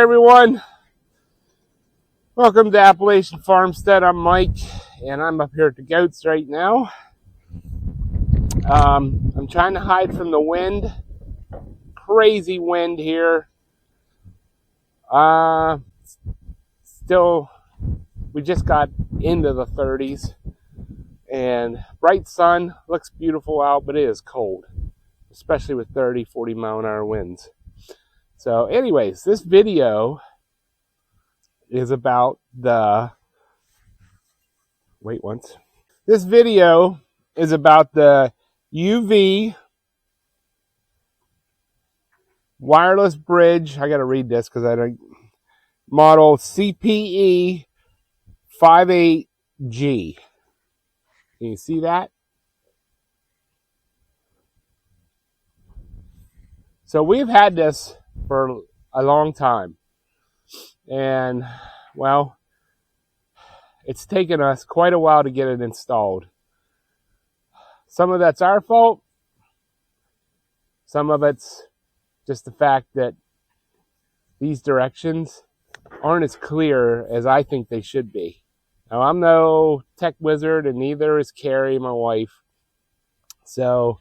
everyone. Welcome to Appalachian Farmstead. I'm Mike, and I'm up here at the goats right now. I'm trying to hide from the wind. Crazy wind here. Still, we just got into the 30s, and bright sun, looks beautiful out, but it is cold, especially with 30, 40 mile an hour winds. So anyways, this video is about the, This video is about the UeeVii Wireless Bridge. I got to read this because I don't. Model CPE58G. Can you see that? So we've had this for a long time. And, well, it's taken us quite a while to get it installed. Some of that's our fault. Some of it's just the fact that these directions aren't as clear as I think they should be. Now, I'm no tech wizard, and neither is Carrie, my wife. So,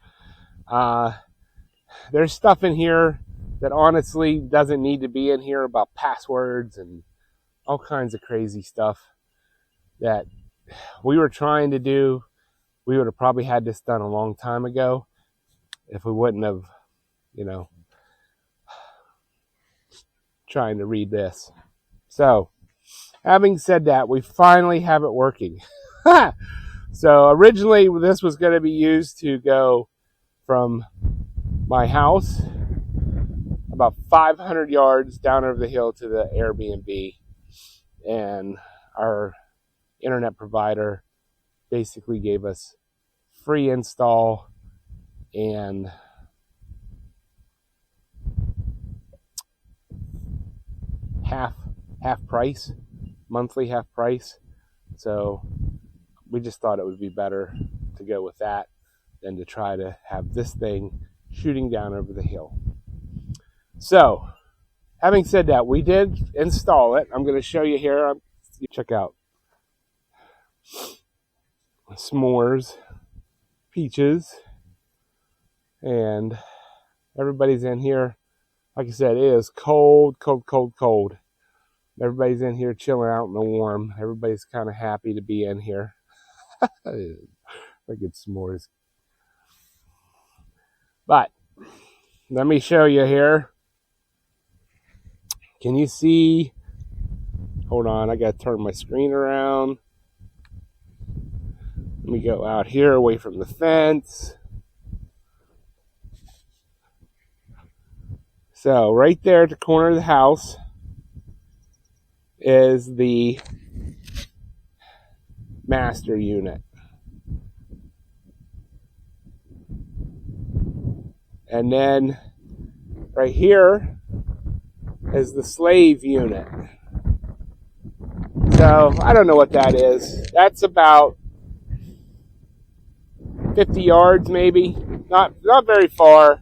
there's stuff in here that honestly doesn't need to be in here about passwords and all kinds of crazy stuff that we were trying to do. We would have probably had this done a long time ago if we wouldn't have, trying to read this. So, having said that, we finally have it working. So, originally this was going to be used to go from my house about 500 yards down over the hill to the Airbnb, and our internet provider basically gave us free install and half price, monthly half price. So we just thought it would be better to go with that than to try to have this thing shooting down over the hill. So, having said that, we did install it. I'm going to show you here. Check out s'mores, peaches, and everybody's in here. Like I said, it is cold. Everybody's in here chilling out in the warm. Everybody's kind of happy to be in here. Look at s'mores. But let me show you here. Can you see? Hold on, I got to turn my screen around. Let me go out here away from the fence. So right there at the corner of the house is the master unit. And then right here is the slave unit. So I don't know what that is. That's about 50 yards maybe. Not very far.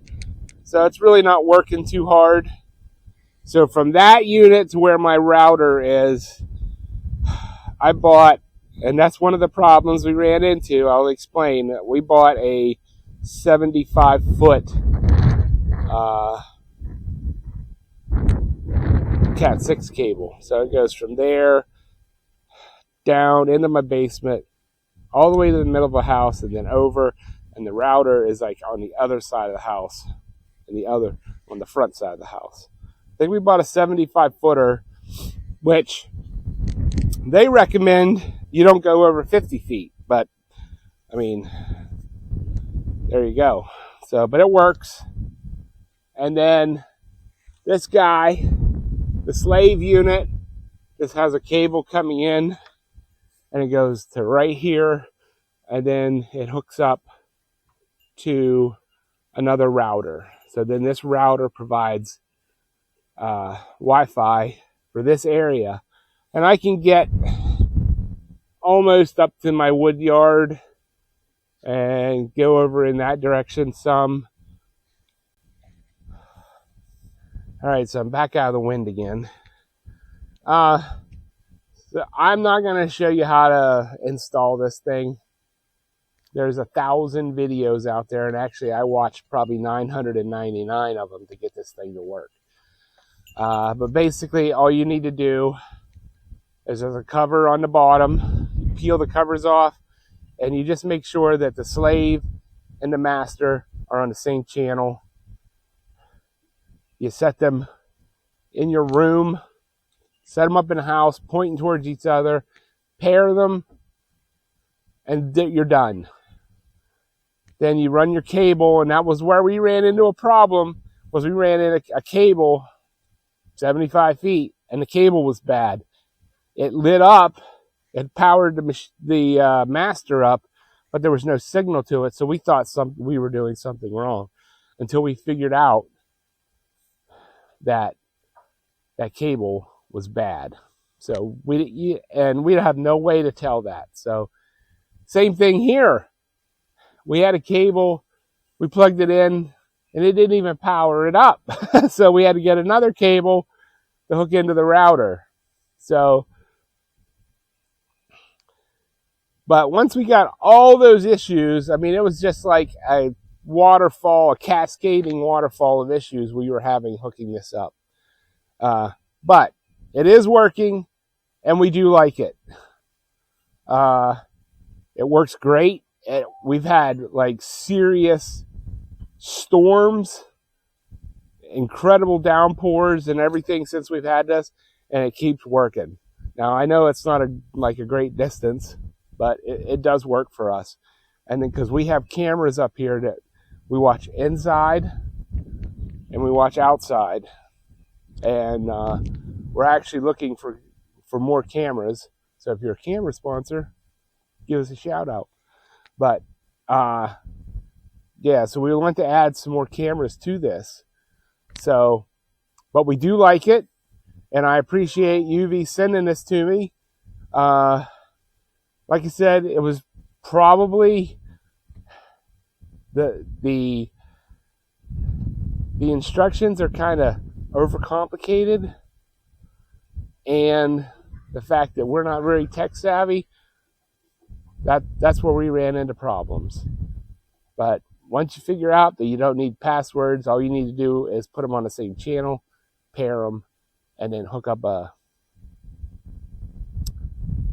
So it's really not working too hard. So from that unit to where my router is, I bought, and that's one of the problems we ran into. I'll explain. We bought a 75-foot Cat 6 cable. So it goes from there down into my basement, all the way to the middle of the house, and then over. And the router is like on the other side of the house, and on the front side of the house. I think we bought a 75-footer, which they recommend you don't go over 50 feet. But, I mean, there you go. So, but it works. And then this guy, the slave unit, just has a cable coming in, and it goes to right here, and then it hooks up to another router. So then this router provides Wi-Fi for this area, and I can get almost up to my wood yard and go over in that direction some. All right, so I'm back out of the wind again. So I'm not going to show you how to install this thing. There's 1,000 videos out there, and actually I watched probably 999 of them to get this thing to work. But basically all you need to do is there's a cover on the bottom. You peel the covers off, and you just make sure that the slave and the master are on the same channel. You set them in your room, set them up in the house, pointing towards each other, pair them, and you're done. Then you run your cable, and that was where we ran into a problem, was we ran in a cable 75 feet, and the cable was bad. It lit up, it powered the master up, but there was no signal to it, so we thought we were doing something wrong until we figured out that cable was bad. So we'd have no way to tell that. So same thing here. We had a cable, we plugged it in, and it didn't even power it up. So we had to get another cable to hook into the router. So, but once we got all those issues, I mean, it was just like a waterfall, a cascading waterfall of issues we were having hooking this up. But it is working, and we do like it. It works great. We've had like serious storms, incredible downpours and everything since we've had this, and it keeps working. Now I know it's not like a great distance, but it does work for us. And then because we have cameras up here that we watch inside and we watch outside, and we're actually looking for more cameras. So if you're a camera sponsor, give us a shout out. But yeah, so we want to add some more cameras to this. So, but we do like it, and I appreciate UeeVii sending this to me. Like I said, it was probably the instructions are kind of overcomplicated, and the fact that we're not very tech savvy, that's where we ran into problems. But once you figure out that you don't need passwords, all you need to do is put them on the same channel, pair them, and then hook up a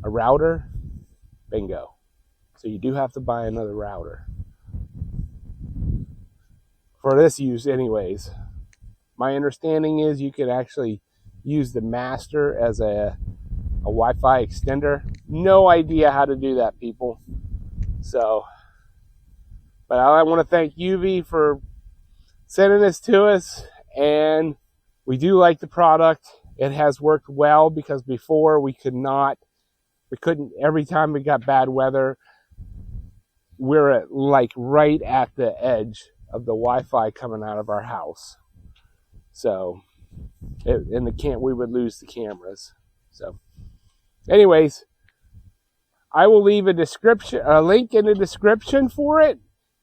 router. Bingo. So you do have to buy another router for this use anyways. My understanding is you can actually use the master as a Wi-Fi extender. No idea how to do that, people. So, but I want to thank UeeVii for sending this to us, and we do like the product. It has worked well, because before we couldn't, every time we got bad weather, we're like right at the edge of the Wi-Fi coming out of our house. So, we would lose the cameras. So, anyways, I will leave a link in the description for it.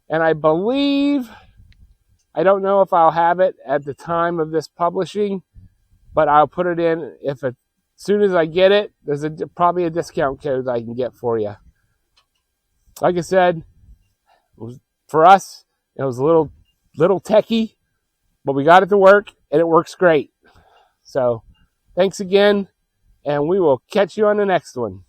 And I believe, I don't know if I'll have it at the time of this publishing, but I'll put it in as soon as I get it. There's probably a discount code I can get for you. Like I said, for us, it was a little techie, but we got it to work, and it works great. So, thanks again, and we will catch you on the next one.